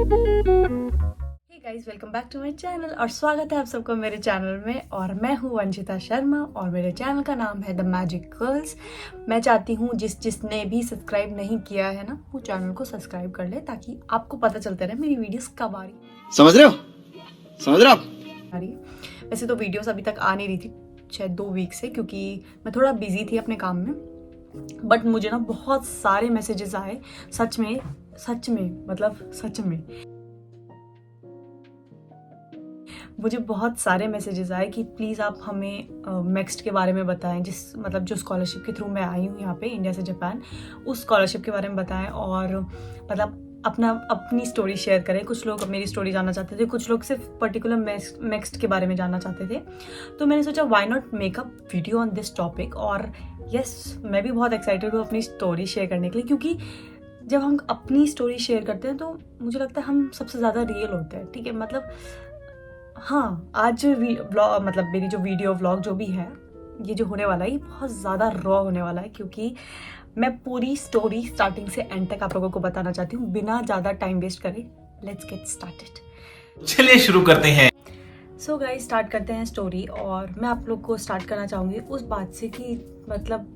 Hey guys, welcome back to my channel और स्वागत है आप सबको मेरे चैनल में। और मैं हूँ वंशिता शर्मा और मेरे चैनल का नाम है द मैजिक गर्ल्स। मैं चाहती हूँ जिसने भी सब्सक्राइब नहीं किया है ना, वो चैनल को सब्सक्राइब कर ले ताकि आपको पता चलता रहे मेरी वीडियोस कब आ रही। समझ रहे हो आप? आ रही वैसे तो वीडियोस अभी तक आ नहीं रही थी, शायद 2 वीक से, क्योंकि मैं थोड़ा बिजी थी अपने काम में। बट मुझे ना बहुत सारे मैसेजेस आए, सच में मुझे बहुत सारे मैसेजेस आए कि प्लीज़ आप हमें नेक्स्ट के बारे में बताएं, जो स्कॉलरशिप के थ्रू मैं आई हूँ यहाँ पे इंडिया से जापान, उस स्कॉलरशिप के बारे में बताएं। और मतलब अपनी स्टोरी शेयर करें। कुछ लोग मेरी स्टोरी जानना चाहते थे, कुछ लोग सिर्फ पर्टिकुलर नेक्स्ट के बारे में जानना चाहते थे। तो मैंने सोचा why not make a video on this topic. और यस, मैं भी बहुत एक्साइटेड हूँ अपनी स्टोरी शेयर करने के लिए, क्योंकि जब हम अपनी स्टोरी शेयर करते हैं तो मुझे लगता है हम सबसे ज़्यादा रियल होते हैं। ठीक है, मतलब हाँ, आज मतलब मेरी जो वीडियो व्लॉग जो भी है, ये जो होने वाला है, ये बहुत ज़्यादा रॉ होने वाला है, क्योंकि मैं पूरी स्टोरी स्टार्टिंग से एंड तक आप लोगों को बताना चाहती हूँ बिना ज़्यादा टाइम वेस्ट करे। Let's get started. चलिए शुरू करते हैं। सो गाइस, स्टार्ट करते हैं स्टोरी। और मैं आप लोग को स्टार्ट करना चाहूँगी उस बात से कि मतलब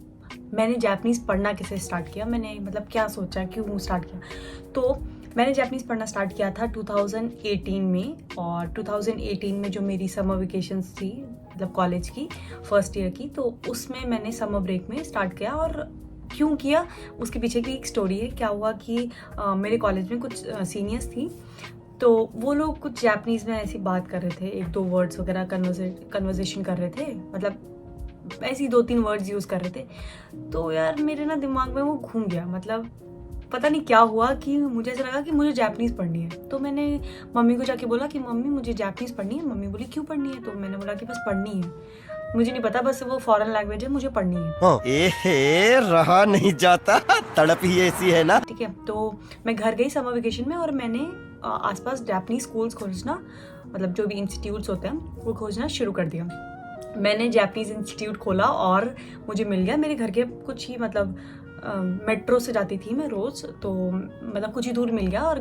मैंने जापानीज़ पढ़ना कैसे स्टार्ट किया, मैंने मतलब क्या सोचा, क्यों स्टार्ट किया। तो मैंने जापानीज़ पढ़ना स्टार्ट किया था 2018 में। और 2018 में जो मेरी समर वेकेशंस थी, मतलब कॉलेज की फर्स्ट ईयर की, तो उसमें मैंने समर ब्रेक में स्टार्ट किया। और क्यों किया, उसके पीछे की एक स्टोरी है। क्या हुआ कि मेरे कॉलेज में कुछ सीनियर्स थी, तो वो लोग कुछ जापानीज़ में ऐसी बात कर रहे थे, 1-2 वर्ड्स वगैरह कन्वर्सेशन कर रहे थे, मतलब ऐसे ही 2-3 वर्ड्स यूज़ कर रहे थे। तो यार मेरे ना दिमाग में वो घूम गया, मतलब पता नहीं क्या हुआ कि मुझे ऐसा लगा कि मुझे जापानीज़ पढ़नी है। तो मैंने मम्मी को जाके बोला कि मम्मी मुझे जापानीज़ पढ़नी है। मम्मी बोली क्यों पढ़नी है? तो मैंने बोला कि बस पढ़नी है, मुझे नहीं पता, बस वो फॉरेन लैंग्वेज है, मुझे पढ़नी है। रहा नहीं जाता, तड़प ही ऐसी है ना। ठीक है, तो मैं घर गई समर वेकेशन में और मैंने आसपास जापानीज़ स्कूल्स खोजना, मतलब जो भी इंस्टीट्यूट्स होते हैं वो खोजना शुरू कर दिया। मैंने जापानीज़ इंस्टीट्यूट खोला और मुझे मिल गया मेरे घर के कुछ ही, मतलब मेट्रो से जाती थी मैं रोज़, तो मतलब कुछ ही दूर मिल गया। और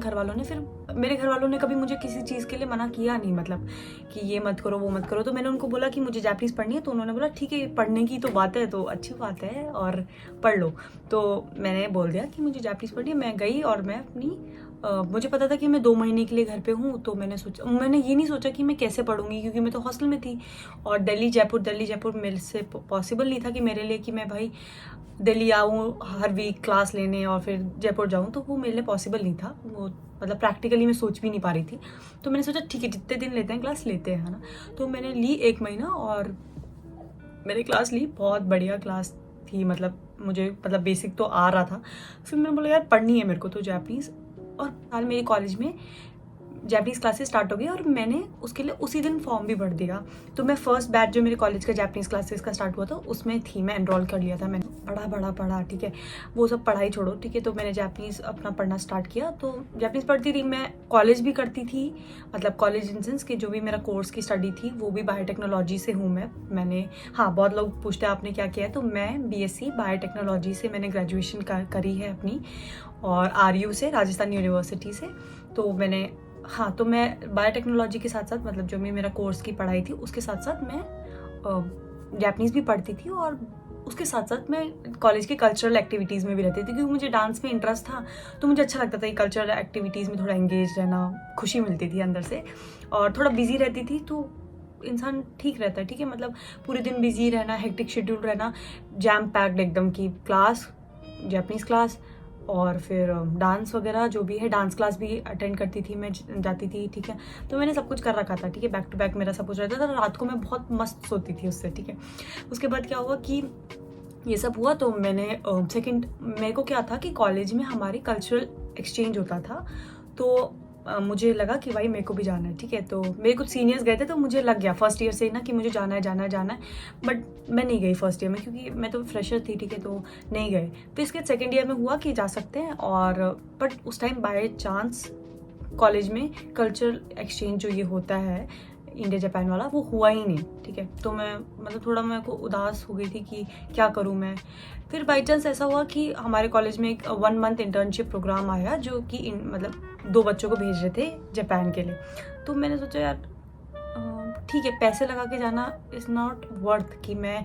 मेरे घर वालों ने कभी मुझे किसी चीज़ के लिए मना किया नहीं, मतलब कि ये मत करो वो मत करो। तो मैंने उनको बोला कि मुझे जापानीज़ पढ़नी है, तो उन्होंने बोला ठीक है, पढ़ने की तो बात है, तो अच्छी बात है और पढ़ लो। तो मैंने बोल दिया कि मुझे जापानीज़ पढ़नी है। मैं गई और मैं अपनी मुझे पता था कि मैं 2 महीने के लिए घर पे हूँ, तो मैंने ये नहीं सोचा कि मैं कैसे पढ़ूंगी, क्योंकि मैं तो हॉस्टल में थी। और दिल्ली जयपुर मेरे से पॉसिबल नहीं था कि मेरे लिए कि मैं भाई दिल्ली आऊँ हर वीक क्लास लेने और फिर जयपुर जाऊँ, तो वो मेरे लिए पॉसिबल नहीं था। वो मतलब प्रैक्टिकली मैं सोच भी नहीं पा रही थी। तो मैंने सोचा ठीक है, जितने दिन लेते हैं क्लास लेते हैं, है ना। तो मैंने ली 1 महीना और मैंने क्लास ली, बहुत बढ़िया क्लास थी, मतलब मुझे मतलब बेसिक तो आ रहा था। फिर मैंने बोला यार पढ़नी है मेरे को तो जापानीज़। और साल मेरे कॉलेज में जापानीज़ क्लासेस स्टार्ट हो गई और मैंने उसके लिए उसी दिन फॉर्म भी भर दिया। तो मैं फर्स्ट बैच जो मेरे कॉलेज का जापानीज़ क्लासेस का स्टार्ट हुआ था उसमें थी, मैं एनरोल कर लिया था। मैंने पढ़ा, ठीक है, वो सब पढ़ाई छोड़ो, ठीक है। तो मैंने जापानीज़ अपना पढ़ना स्टार्ट किया। तो जापानीज़ पढ़ती रही, मैं कॉलेज भी करती थी, मतलब कॉलेज इन सेंस कि जो भी मेरा कोर्स की स्टडी थी वो भी बायोटेक्नोलॉजी से हूँ मैंने। हाँ, बहुत लोग पूछते हैं आपने क्या किया है, तो मैं BSc बायोटेक्नोलॉजी से मैंने ग्रेजुएशन करी है अपनी, और RU से, राजस्थान यूनिवर्सिटी से। तो मैंने तो मैं बायोटेक्नोलॉजी के साथ साथ, मतलब जो भी मेरा कोर्स की पढ़ाई थी उसके साथ साथ मैं जापानीज़ भी पढ़ती थी। और उसके साथ साथ मैं कॉलेज की कल्चरल एक्टिविटीज़ में भी रहती थी, क्योंकि मुझे डांस में इंटरेस्ट था। तो मुझे अच्छा लगता था कि कल्चरल एक्टिविटीज़ में थोड़ा एंगेज रहना, खुशी मिलती थी अंदर से। और थोड़ा बिजी रहती थी तो इंसान ठीक रहता है, ठीक है, मतलब पूरे दिन बिजी रहना, हेक्टिक शेड्यूल रहना, जैम पैक्ड एकदम की क्लास, जापानीज़ क्लास और फिर डांस वगैरह जो भी है, डांस क्लास भी अटेंड करती थी मैं, जाती थी, ठीक है। तो मैंने सब कुछ कर रखा था, ठीक है, बैक टू बैक मेरा सब कुछ रहता था। रात को मैं बहुत मस्त सोती थी उससे, ठीक है। उसके बाद क्या हुआ कि ये सब हुआ, तो मैंने मेरे को क्या था कि कॉलेज में हमारी कल्चरल एक्सचेंज होता था। तो मुझे लगा कि भाई मेरे को भी जाना है, ठीक है। तो मेरे कुछ सीनियर्स गए थे, तो मुझे लग गया फर्स्ट ईयर से ही ना कि मुझे जाना है। बट मैं नहीं गई फर्स्ट ईयर में, क्योंकि मैं तो फ्रेशर थी, ठीक है, तो नहीं गए। फिर इसके सेकेंड ईयर में हुआ कि जा सकते हैं, और बट उस टाइम बाय चांस कॉलेज में कल्चरल एक्सचेंज जो ये होता है, इंडिया जापान वाला वो हुआ ही नहीं, ठीक है। तो मैं मतलब थोड़ा मेरे को उदास हो गई थी कि क्या करूँ मैं। फिर बाई चांस ऐसा हुआ कि हमारे कॉलेज में एक 1 मंथ इंटर्नशिप प्रोग्राम आया जो कि मतलब 2 बच्चों को भेज रहे थे जापान के लिए। तो मैंने सोचा यार ठीक है, पैसे लगा के जाना इज़ नॉट वर्थ कि मैं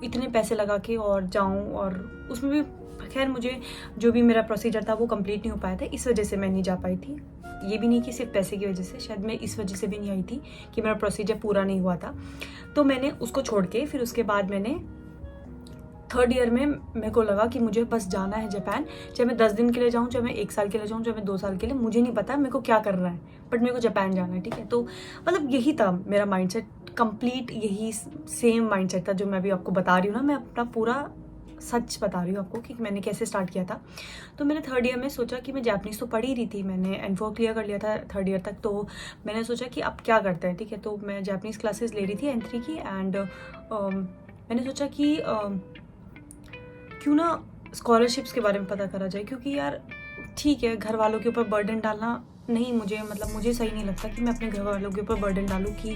इतने पैसे लगा के और जाऊँ, और उसमें भी खैर मुझे जो भी मेरा प्रोसीजर था वो कंप्लीट नहीं हो पाया था, इस वजह से मैं नहीं जा पाई थी। ये भी नहीं कि सिर्फ पैसे की वजह से, शायद मैं इस वजह से भी नहीं आई थी कि मेरा प्रोसीजर पूरा नहीं हुआ था। तो मैंने उसको छोड़ के फिर उसके बाद मैंने 3rd ईयर में मेरे को लगा कि मुझे बस जाना है जापान, चाहे मैं 10 दिन के लिए जाऊँ, चाहे मैं 1 साल के लिए जाऊँ, चाहे मैं 2 साल के लिए, मुझे नहीं पता मेरे को क्या करना है, बट मेरे को जापान जाना है, ठीक है। तो मतलब यही था मेरा माइंडसेट, कंप्लीट यही सेम माइंडसेट था जो मैं अभी आपको बता रही हूँ ना, मैं अपना पूरा सच बता रही हूँ आपको कि मैंने कैसे स्टार्ट किया था। तो मैंने 3rd ईयर में सोचा कि मैं जापानीज़ तो पढ़ ही रही थी, मैंने N4 क्लियर कर लिया था 3rd ईयर तक। तो मैंने सोचा कि अब क्या करते हैं, ठीक है। तो मैं जापानीज़ क्लासेस ले रही थी N3 की, एंड मैंने सोचा कि क्यों ना स्कॉलरशिप्स के बारे में पता करा जाए, क्योंकि यार ठीक है, घर वालों के ऊपर बर्डन डालना नहीं, मुझे सही नहीं लगता कि मैं अपने घर वालों के ऊपर बर्डन डालूँ कि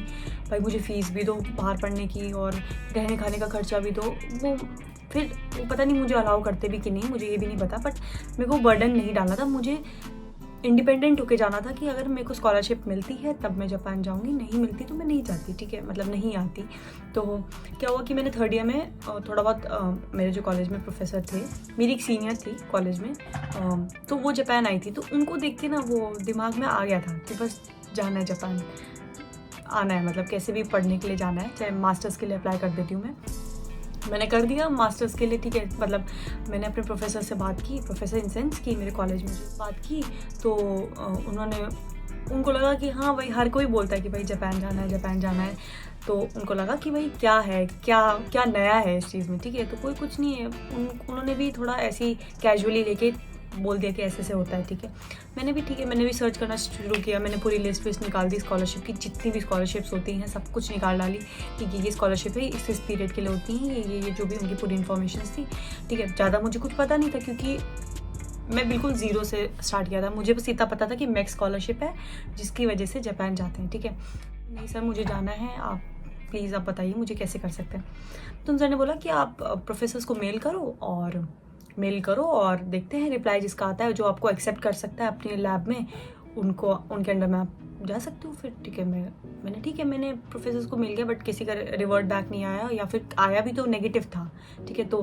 भाई मुझे फ़ीस भी दो बाहर पढ़ने की और रहने खाने का खर्चा भी दो। वो फिर वो पता नहीं मुझे अलाउ करते भी कि नहीं, मुझे ये भी नहीं पता, बट मेरे को बर्डन नहीं डालना था, मुझे इंडिपेंडेंट होके जाना था कि अगर मेरे को स्कॉलरशिप मिलती है तब मैं जापान जाऊंगी, नहीं मिलती तो मैं नहीं जाती, ठीक है, मतलब नहीं आती। तो क्या हुआ कि मैंने 3rd ईयर में थोड़ा बहुत मेरे जो कॉलेज में प्रोफेसर थे, मेरी एक सीनियर थी कॉलेज में, तो वो जापान आई थी, तो उनको देख के ना वो दिमाग में आ गया था कि बस जाना है जापान, आना है, मतलब कैसे भी पढ़ने के लिए जाना है, चाहे मास्टर्स के लिए अप्लाई कर देती हूँ मैंने कर दिया मास्टर्स के लिए, ठीक है। मतलब मैंने अपने प्रोफेसर से बात की, प्रोफेसर इन सेंस कि मेरे कॉलेज में जो बात की, तो उनको लगा कि हाँ भाई हर कोई बोलता है कि भाई जापान जाना है, जापान जाना है, तो उनको लगा कि भाई क्या है, क्या नया है इस चीज़ में, ठीक है। तो कोई कुछ नहीं है, उन्होंने भी थोड़ा ऐसी कैजुअली लेके बोल दिया कि ऐसे से होता है, ठीक है। मैंने भी सर्च करना शुरू किया, मैंने पूरी लिस्ट निकाल दी स्कॉलरशिप की, जितनी भी स्कॉलरशिप्स होती हैं सब कुछ निकाल डाली कि ये स्कॉलरशिप है, इस पीरियड के लिए होती हैं, ये जो भी उनकी पूरी इन्फॉर्मेशन थी, ठीक है। ज़्यादा मुझे कुछ पता नहीं था क्योंकि मैं बिल्कुल ज़ीरो से स्टार्ट किया था, मुझे बस इतना पता था कि मैक्स स्कॉलरशिप है जिसकी वजह से जापान जाते हैं, ठीक है। नहीं सर मुझे जाना है, आप प्लीज़ आप बताइए मुझे कैसे कर सकते हैं। तो उन सर ने बोला कि आप प्रोफेसर्स को मेल करो और देखते हैं रिप्लाई जिसका आता है, जो आपको एक्सेप्ट कर सकता है अपने लैब में, उनके अंडर में आप जा सकते हो। फिर ठीक है, मैंने प्रोफेसर्स को मिल गया, बट किसी का रिवर्ट बैक नहीं आया, या फिर आया भी तो नेगेटिव था, ठीक है। तो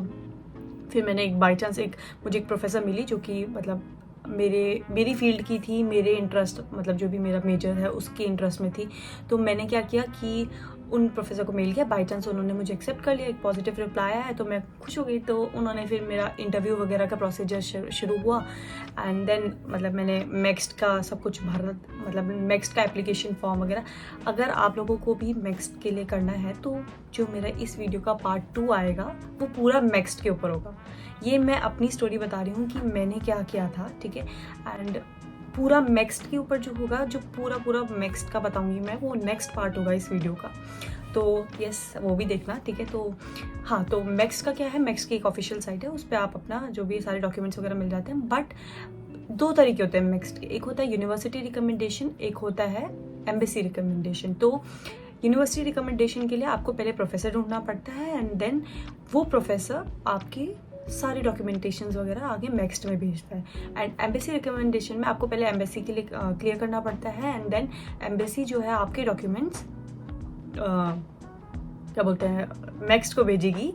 फिर मैंने बाई चांस मुझे एक प्रोफेसर मिली जो कि मतलब मेरी फील्ड की थी, मेरे इंटरेस्ट मतलब जो भी मेरा मेजर है उसके इंटरेस्ट में थी। तो मैंने क्या किया कि उन प्रोफेसर को मेल किया, बाई चांस उन्होंने मुझे एक्सेप्ट कर लिया, एक पॉजिटिव रिप्लाई आया है, तो मैं खुश हो गई। तो उन्होंने फिर मेरा इंटरव्यू वगैरह का प्रोसीजर शुरू हुआ, एंड देन मतलब मैंने मैक्स्ट का सब कुछ भरा, मतलब मैक्स्ट का एप्लीकेशन फॉर्म वगैरह। अगर आप लोगों को भी मैक्स्ट के लिए करना है तो जो मेरा इस वीडियो का पार्ट 2 आएगा वो पूरा मैक्स्ट के ऊपर होगा। ये मैं अपनी स्टोरी बता रही हूँ कि मैंने क्या किया था, ठीक है। एंड पूरा मैक्स्ट के ऊपर जो होगा, जो पूरा मैक्स्ट का बताऊंगी मैं, वो नेक्स्ट पार्ट होगा इस वीडियो का। तो यस, वो भी देखना, ठीक है। तो हाँ, तो मैक्स्ट का क्या है, मैक्स्ट की एक ऑफिशियल साइट है, उस पर आप अपना जो भी सारे डॉक्यूमेंट्स वगैरह मिल जाते हैं। बट 2 तरीके होते हैं मैक्स्ट के, एक होता है यूनिवर्सिटी रिकमेंडेशन, एक होता है एम्बेसी रिकमेंडेशन। तो यूनिवर्सिटी रिकमेंडेशन के लिए आपको पहले प्रोफेसर ढूंढना पड़ता है, एंड देन वो प्रोफेसर आपकी सारी डॉक्यूमेंटेशंस वगैरह आगे मैक्स्ट में भेजता है। एंड एम्बेसी रिकमेंडेशन में आपको पहले एम्बेसी के लिए क्लियर करना पड़ता है, एंड देन एम्बेसी जो है आपके डॉक्यूमेंट्स क्या बोलते हैं मैक्स्ट को भेजेगी।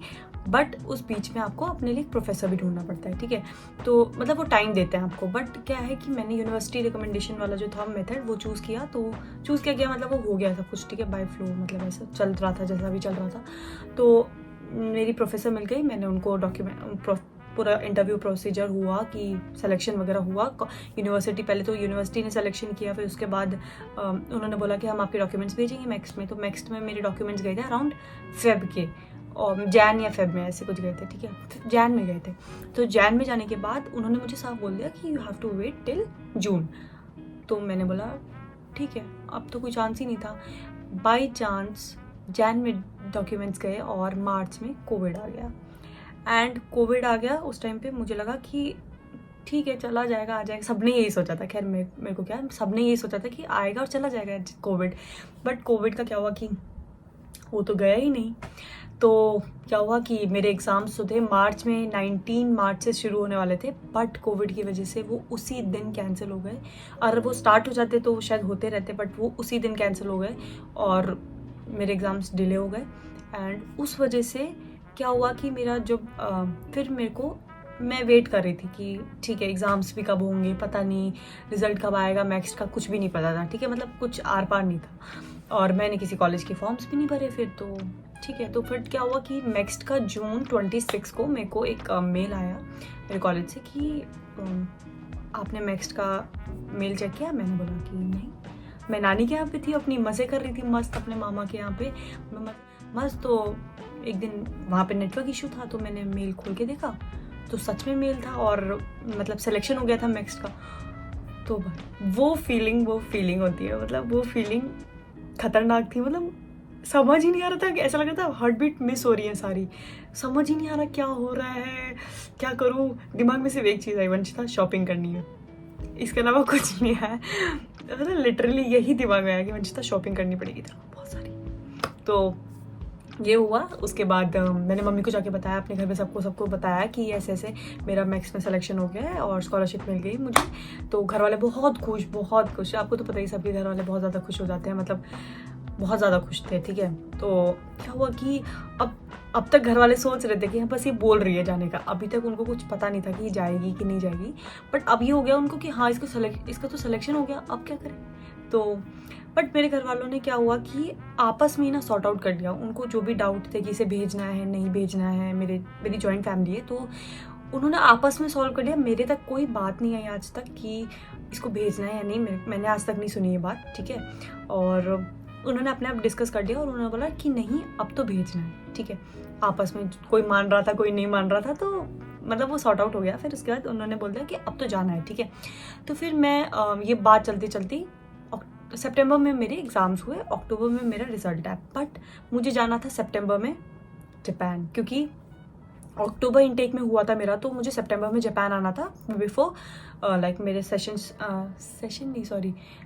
बट उस बीच में आपको अपने लिए प्रोफेसर भी ढूंढना पड़ता है, ठीक है। तो मतलब वो टाइम देते हैं आपको। बट क्या है कि मैंने यूनिवर्सिटी रिकमेंडेशन वाला जो था मेथड वो चूज़ किया, तो चूज़ किया गया मतलब वो हो गया सब कुछ, ठीक है, बाय फ्लो, मतलब ऐसा चल रहा था जैसा भी चल रहा था। तो मेरी प्रोफेसर मिल गई, मैंने उनको पूरा इंटरव्यू प्रोसीजर हुआ कि सिलेक्शन वगैरह हुआ यूनिवर्सिटी, पहले तो यूनिवर्सिटी ने सिलेक्शन किया, फिर उसके बाद उन्होंने बोला कि हम आपके डॉक्यूमेंट्स भेजेंगे मैक्स्ट में। तो मैक्स्ट में मेरे डॉक्यूमेंट्स गए थे अराउंड फेब के, और जैन या फेब में ऐसे कुछ गए थे, ठीक है, जैन में गए थे। तो जैन में जाने के बाद उन्होंने मुझे साफ बोल दिया कि you have to wait till June. तो मैंने बोला ठीक है, अब तो कोई चांस ही नहीं था। बाई चांस जैन में डॉक्यूमेंट्स गए और मार्च में कोविड आ गया। एंड कोविड आ गया उस टाइम पे मुझे लगा कि ठीक है चला जाएगा, आ जाएगा, सबने यही सोचा था। खैर मेरे को क्या, सबने यही सोचा था कि आएगा और चला जाएगा कोविड। बट कोविड का क्या हुआ कि वो तो गया ही नहीं। तो क्या हुआ कि मेरे एग्ज़ाम्स तो थे मार्च में, 19 मार्च से शुरू होने वाले थे, बट कोविड की वजह से वो उसी दिन कैंसिल हो गए। अगर वो स्टार्ट हो जाते तो शायद होते रहते, बट वो उसी दिन कैंसिल हो गए और मेरे एग्ज़ाम्स डिले हो गए। एंड उस वजह से क्या हुआ कि मेरा जब फिर मेरे को, मैं वेट कर रही थी कि ठीक है एग्ज़ाम्स भी कब होंगे पता नहीं, रिज़ल्ट कब आएगा मैक्स का कुछ भी नहीं पता था, ठीक है, मतलब कुछ आर पार नहीं था। और मैंने किसी कॉलेज के फॉर्म्स भी नहीं भरे फिर, तो ठीक है। तो फिर क्या हुआ कि नेक्स्ट का जून 26 को मेरे को एक मेल आया मेरे कॉलेज से कि आपने नेक्स्ट का मेल चेक किया। मैंने बोला कि नहीं, मैं नानी के यहाँ पे थी, अपनी मज़े कर रही थी मस्त अपने मामा के यहाँ पे मस्त। तो एक दिन वहाँ पे नेटवर्क इशू था तो मैंने मेल खोल के देखा तो सच में मेल था और मतलब सिलेक्शन हो गया था नेक्स्ट का। तो वो फीलिंग होती है, मतलब वो फीलिंग खतरनाक थी। मतलब समझ ही नहीं आ रहा था कि, ऐसा लग रहा था हार्ट बीट मिस हो रही है सारी, समझ ही नहीं आ रहा क्या हो रहा है, क्या करूँ। दिमाग में सिर्फ एक चीज़ आई, वंशिता शॉपिंग करनी है, इसके अलावा कुछ नहीं आया। मतलब लिटरली यही दिमाग में आया कि वंशिता शॉपिंग करनी पड़ेगी तेरे को बहुत सारी। तो ये हुआ। उसके बाद मैंने मम्मी को जाके बताया, अपने घर में सबको बताया कि ऐसे ऐसे मेरा मैक्स में सिलेक्शन हो गया है और स्कॉलरशिप मिल गई मुझे। तो घर वाले बहुत खुश। आपको तो पता ही, सबके घर वाले बहुत ज़्यादा खुश हो जाते हैं, मतलब बहुत ज़्यादा खुश थे, ठीक है। तो क्या हुआ कि अब तक घर वाले सोच रहे थे कि हाँ बस ये बोल रही है जाने का, अभी तक उनको कुछ पता नहीं था कि जाएगी कि नहीं जाएगी। बट अब ये हो गया उनको कि हाँ इसका तो सिलेक्शन हो गया, अब क्या करें। तो बट मेरे घर वालों ने क्या हुआ कि आपस में ही ना सॉर्ट आउट कर लिया। उनको जो भी डाउट थे कि इसे भेजना है नहीं भेजना है, मेरी जॉइंट फैमिली है, तो उन्होंने आपस में सॉल्व कर लिया। मेरे तक कोई बात नहीं आई आज तक कि इसको भेजना है या नहीं, मैंने आज तक नहीं सुनी ये बात, ठीक है। और उन्होंने अपने आप डिस्कस कर लिया और उन्होंने बोला कि नहीं अब तो भेजना है, ठीक है। आपस में कोई मान रहा था कोई नहीं मान रहा था, तो मतलब वो सॉर्ट आउट हो गया। फिर उसके बाद उन्होंने बोल दिया कि अब तो जाना है, ठीक है। तो फिर मैं ये बात चलती सितंबर में मेरे एग्ज़ाम्स हुए, अक्टूबर में मेरा रिजल्ट आया। बट मुझे जाना था सितंबर में जापान, क्योंकि अक्टूबर इनटेक में हुआ था मेरा, तो मुझे सितंबर में जापान आना था बिफोर लाइक मेरे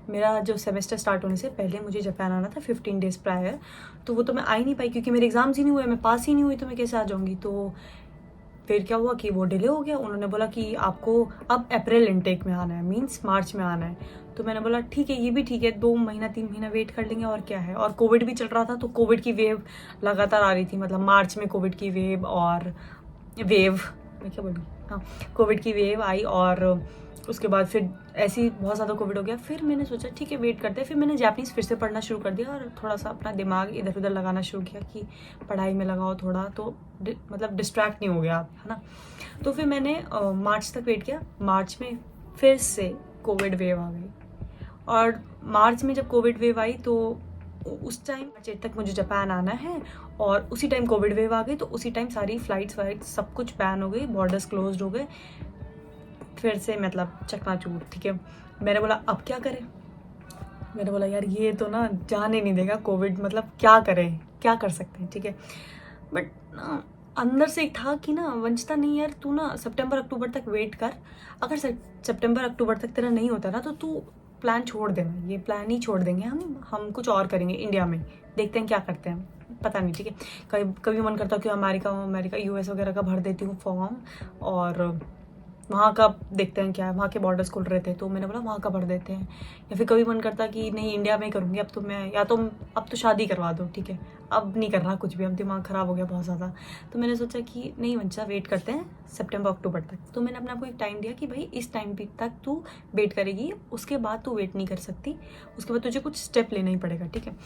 मेरा जो सेमेस्टर स्टार्ट होने से पहले मुझे जापान आना था 15 डेज़ प्रायर। तो वो तो मैं आ ही नहीं पाई क्योंकि मेरे एग्ज़ाम्स ही नहीं हुए, मैं पास ही नहीं हुई, तो मैं कैसे आ जाऊँगी। तो फिर क्या हुआ कि वो डिले हो गया। उन्होंने बोला कि आपको अब अप्रैल इनटेक में आना है, मीन्स मार्च में आना है। तो मैंने बोला ठीक है, ये भी ठीक है, 2 महीना 3 महीना वेट कर लेंगे और क्या है। और कोविड भी चल रहा था, तो कोविड की वेव लगातार आ रही थी, मतलब मार्च में कोविड की वेव मैं क्या बोलूँ, हाँ कोविड की वेव आई और उसके बाद फिर ऐसे ही बहुत ज़्यादा कोविड हो गया। फिर मैंने सोचा ठीक है वेट करते हैं। फिर मैंने जापानीज़ फिर से पढ़ना शुरू कर दिया और थोड़ा सा अपना दिमाग इधर उधर लगाना शुरू किया कि पढ़ाई में लगाओ थोड़ा, तो मतलब डिस्ट्रैक्ट नहीं हो गया आप, है ना। तो फिर मैंने मार्च तक वेट किया। मार्च में फिर से कोविड वेव आ गई और मार्च में जब कोविड वेव आई तो उस टाइम तक मुझे जापान आना है और उसी टाइम कोविड वेव आ गई। तो उसी टाइम सारी फ्लाइट्स सब कुछ बैन हो गई, बॉर्डर्स क्लोज्ड हो गए, फिर से मतलब चकनाचूर, ठीक है। मैंने बोला अब क्या करें। मैंने बोला यार ये तो ना जाने नहीं देगा कोविड, मतलब क्या करें, क्या कर सकते हैं, ठीक है। बट अंदर से एक था कि ना वंशिता नहीं यार, तू ना सितंबर अक्टूबर तक वेट कर, अगर सितंबर अक्टूबर तक तेरा नहीं होता ना तो तू प्लान छोड़ देना, ये प्लान ही छोड़ देंगे हम कुछ और करेंगे इंडिया में, देखते हैं क्या करते हैं, पता नहीं, ठीक है। कभी मन करता कि अमेरिका US वगैरह का भर देती हूँ फॉर्म और वहाँ का देखते हैं क्या है, वहाँ के बॉर्डर्स खुल रहे थे तो मैंने बोला वहाँ का भर देते हैं। या फिर कभी मन करता कि नहीं इंडिया में ही करूँगी, अब तो मैं अब तो शादी करवा दो, ठीक है, अब नहीं कर रहा कुछ भी, अब दिमाग ख़राब हो गया बहुत ज़्यादा। तो मैंने सोचा कि नहीं वंशिता वेट करते हैं सितंबर अक्टूबर तक। तो मैंने अपने आपको एक टाइम दिया कि भाई इस टाइम तक तू वेट करेगी, उसके बाद तू वेट नहीं कर सकती, उसके बाद तुझे कुछ स्टेप लेना ही पड़ेगा, ठीक है।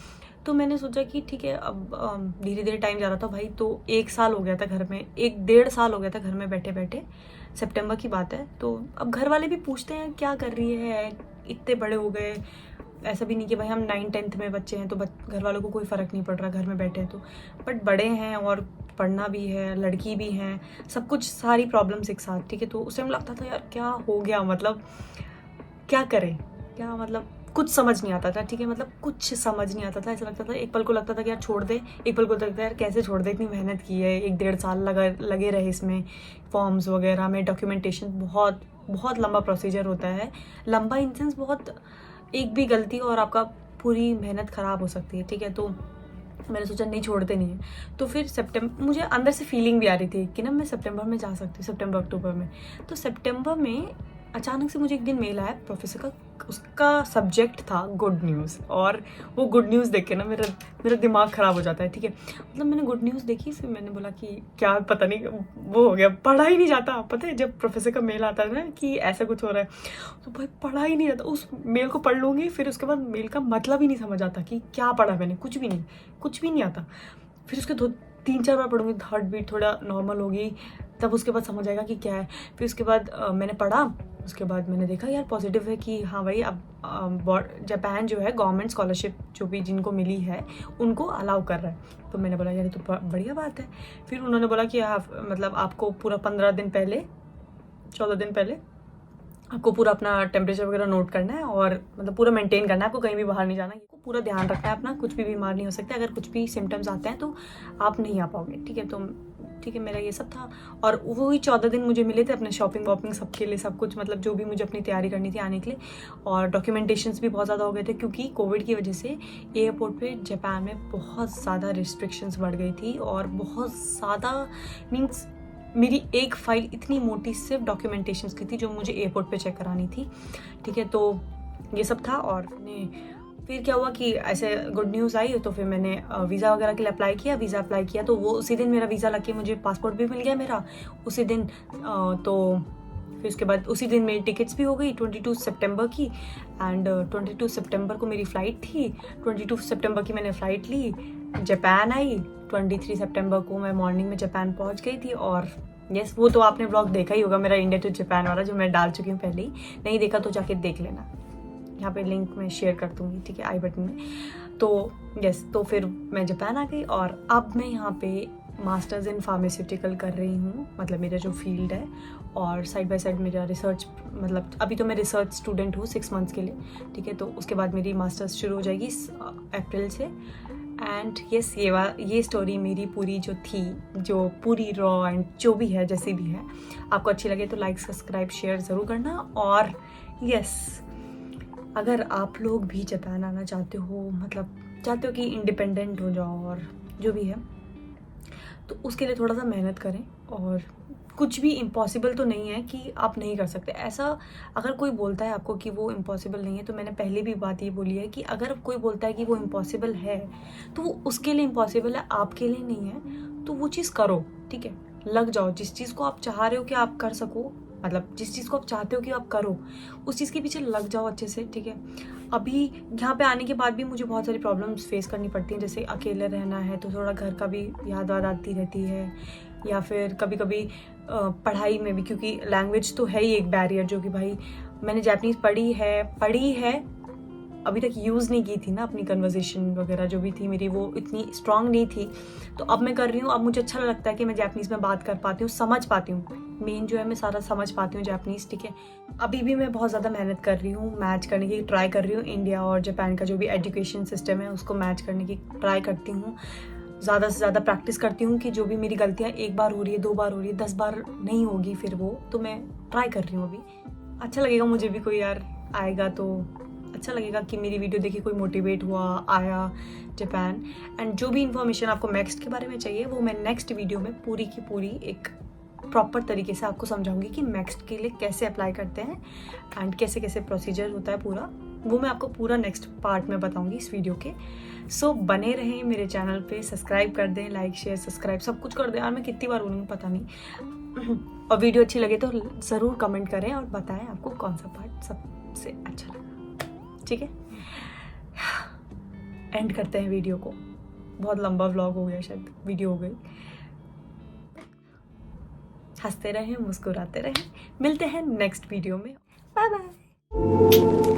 तो मैंने सोचा कि ठीक है, अब धीरे धीरे टाइम जा रहा था भाई। तो 1 साल हो गया था घर में, 1-1.5 साल हो गया था घर में बैठे बैठे, सितंबर की बात है। तो अब घर वाले भी पूछते हैं क्या कर रही है, इतने बड़े हो गए, ऐसा भी नहीं कि भाई हम 9th-10th में बच्चे हैं तो घर वालों को कोई फ़र्क नहीं पड़ रहा घर में बैठे हैं तो, बट बड़े हैं और पढ़ना भी है, लड़की भी है, सब कुछ सारी प्रॉब्लम्स एक साथ, ठीक है। तो उस टाइम लगता था यार क्या हो गया, मतलब क्या करें, क्या मतलब कुछ समझ नहीं आता था, ठीक है, मतलब कुछ समझ नहीं आता था। ऐसा लगता था, एक पल को लगता था कि यार छोड़ दे, एक पल को लगता था यार कैसे छोड़ दे, इतनी मेहनत की है, 1-1.5 साल लगे रहे इसमें, फॉर्म्स वगैरह में, डॉक्यूमेंटेशन बहुत बहुत लंबा प्रोसीजर होता है, लंबा इन सेंस बहुत, एक भी गलती और आपका पूरी मेहनत ख़राब हो सकती है, ठीक है। तो मैंने सोचा नहीं, छोड़ते नहीं है। तो फिर सितंबर, मुझे अंदर से फीलिंग भी आ रही थी कि ना मैं सितंबर में जा सकती हूँ, सितंबर अक्टूबर में। तो सितंबर में अचानक से मुझे एक दिन मेल आया प्रोफेसर का, उसका सब्जेक्ट था गुड न्यूज़, और वो गुड न्यूज़ देख के ना मेरा दिमाग ख़राब हो जाता है, ठीक है। मतलब मैंने गुड न्यूज़ देखी, फिर मैंने बोला कि क्या पता नहीं, वो हो गया, पढ़ा ही नहीं जाता। पता है जब प्रोफेसर का मेल आता है ना कि ऐसा कुछ हो रहा है, तो भाई पढ़ा ही नहीं जाता। उस मेल को पढ़ लूँगी, फिर उसके बाद मेल का मतलब ही नहीं समझ आता कि क्या पढ़ा मैंने, कुछ भी नहीं आता। फिर उसके 3-4 बार पढ़ूंगी, हार्ट बीट थोड़ा नॉर्मल होगी, तब उसके बाद समझ आएगा कि क्या है। फिर उसके बाद मैंने पढ़ा, उसके बाद मैंने देखा यार पॉजिटिव है कि हाँ भाई अब जापान जो है गवर्नमेंट स्कॉलरशिप जो भी जिनको मिली है उनको अलाउ कर रहा है। तो मैंने बोला यार ये तो बढ़िया बात है। फिर उन्होंने बोला कि मतलब आपको पूरा 14 दिन पहले आपको पूरा अपना टेम्परेचर वगैरह नोट करना है, और मतलब पूरा मेंटेन करना है, आपको कहीं भी बाहर नहीं जाना, आपको पूरा ध्यान रखना है अपना, कुछ भी बीमार नहीं हो सकता, अगर कुछ भी सिम्टम्स आते हैं तो आप नहीं आ पाओगे, ठीक है। तो ठीक है, मेरा ये सब था। और वही 14 दिन मुझे मिले थे अपने शॉपिंग वॉपिंग सबके लिए, सब कुछ, मतलब जो भी मुझे अपनी तैयारी करनी थी आने के लिए। और डॉक्यूमेंटेशंस भी बहुत ज़्यादा हो गए थे, क्योंकि कोविड की वजह से एयरपोर्ट पे जापान में बहुत ज़्यादा रिस्ट्रिक्शंस बढ़ गई थी, और बहुत ज़्यादा मीन्स मेरी एक फ़ाइल इतनी मोटी सिर्फ डॉक्यूमेंटेशंस की थी जो मुझे एयरपोर्ट पे चेक करानी थी, ठीक है। तो ये सब था। और फिर क्या हुआ कि ऐसे गुड न्यूज़ आई, तो फिर मैंने वीज़ा वगैरह के लिए अप्लाई किया, तो वो उसी दिन मेरा वीज़ा लग के मुझे पासपोर्ट भी मिल गया मेरा उसी दिन। तो फिर उसके बाद उसी दिन मेरी टिकट्स भी हो गई 22 सितंबर की, एंड 22 सितंबर को मेरी फ़्लाइट थी। 22 सितंबर की मैंने फ़्लाइट ली, जापान आई। 23 सितंबर को मैं मॉर्निंग में जापान पहुंच गई थी। और यस, वो तो आपने ब्लॉग देखा ही होगा मेरा इंडिया टू जापान वाला, जो मैं डाल चुकी हूँ पहले ही, नहीं देखा तो जाके देख लेना, यहाँ पे लिंक मैं शेयर कर दूँगी, ठीक है, आई बटन में। तो यस, तो फिर मैं जापान आ गई, और अब मैं यहाँ पे मास्टर्स इन फार्मास्यूटिकल कर रही हूँ, मतलब मेरा जो फील्ड है, और साइड बाय साइड मेरा रिसर्च, मतलब अभी तो मैं रिसर्च स्टूडेंट हूँ 6 मंथ्स के लिए, ठीक है। तो उसके बाद मेरी मास्टर्स शुरू हो जाएगी अप्रैल से। एंड यस, ये स्टोरी मेरी पूरी जो थी, जो पूरी रॉ एंड जो भी है, जैसी भी है, आपको अच्छी लगे तो लाइक सब्सक्राइब शेयर ज़रूर करना। और यस, अगर आप लोग भी जापान आना चाहते हो, मतलब चाहते हो कि इंडिपेंडेंट हो जाओ और जो भी है, तो उसके लिए थोड़ा सा मेहनत करें। और कुछ भी इम्पॉसिबल तो नहीं है कि आप नहीं कर सकते। ऐसा अगर कोई बोलता है आपको कि वो इम्पॉसिबल नहीं है, तो मैंने पहले भी बात ये बोली है कि अगर कोई बोलता है कि वो इम्पॉसिबल है, तो वो उसके लिए इम्पॉसिबल है, आपके लिए नहीं है। तो वो चीज़ करो, ठीक है, लग जाओ। जिस चीज़ को आप चाह रहे हो कि आप कर सको, मतलब जिस चीज़ को आप चाहते हो कि आप करो, उस चीज़ के पीछे लग जाओ अच्छे से, ठीक है। अभी यहाँ पे आने के बाद भी मुझे बहुत सारी प्रॉब्लम्स फेस करनी पड़ती हैं, जैसे अकेले रहना है तो थोड़ा घर का भी याद आती रहती है, या फिर कभी कभी पढ़ाई में भी, क्योंकि लैंग्वेज तो है ही एक बैरियर, जो कि भाई मैंने जापानीज़ पढ़ी है, अभी तक यूज़ नहीं की थी ना, अपनी कन्वर्सेशन वगैरह जो भी थी मेरी, वो इतनी स्ट्रांग नहीं थी। तो अब मैं कर रही हूँ, अब मुझे अच्छा लगता है कि मैं जापानीज़ में बात कर पाती हूँ, समझ पाती हूँ, मेन जो है मैं सारा समझ पाती हूँ जापानीज़, ठीक है। अभी भी मैं बहुत ज़्यादा मेहनत कर रही हूँ, मैच करने की ट्राई कर रही हूँ, इंडिया और जापान का जो भी एजुकेशन सिस्टम है उसको मैच करने की ट्राई करती हूँ, ज़्यादा से ज़्यादा प्रैक्टिस करती हूँ कि जो भी मेरी गलतियाँ 1 बार हो रही है, 2 बार हो रही है, 10 बार नहीं होगी फिर वो, तो मैं ट्राई कर रही हूँ अभी। अच्छा लगेगा मुझे भी, कोई यार आएगा तो अच्छा लगेगा कि मेरी वीडियो देखी, कोई मोटिवेट हुआ, आया जापान। एंड जो भी इन्फॉर्मेशन आपको मैक्स्ट के बारे में चाहिए, वो मैं नेक्स्ट वीडियो में पूरी की पूरी एक प्रॉपर तरीके से आपको समझाऊंगी कि मैक्स्ट के लिए कैसे अप्लाई करते हैं एंड कैसे कैसे प्रोसीजर होता है पूरा, वो मैं आपको पूरा नेक्स्ट पार्ट में बताऊंगी इस वीडियो के। सो बने रहें मेरे चैनल पे, सब्सक्राइब कर दें, लाइक शेयर सब्सक्राइब सब कुछ कर दें यार, मैं कितनी बार बोलूँगी पता नहीं। और वीडियो अच्छी लगे तो ज़रूर कमेंट करें और बताएं आपको कौन सा पार्ट सबसे अच्छा लगा, ठीक है। एंड करते हैं वीडियो को, बहुत लंबा व्लॉग हो गया, शायद वीडियो हो गई। हंसते रहें, मुस्कुराते रहें, मिलते हैं नेक्स्ट वीडियो में, बाय बाय।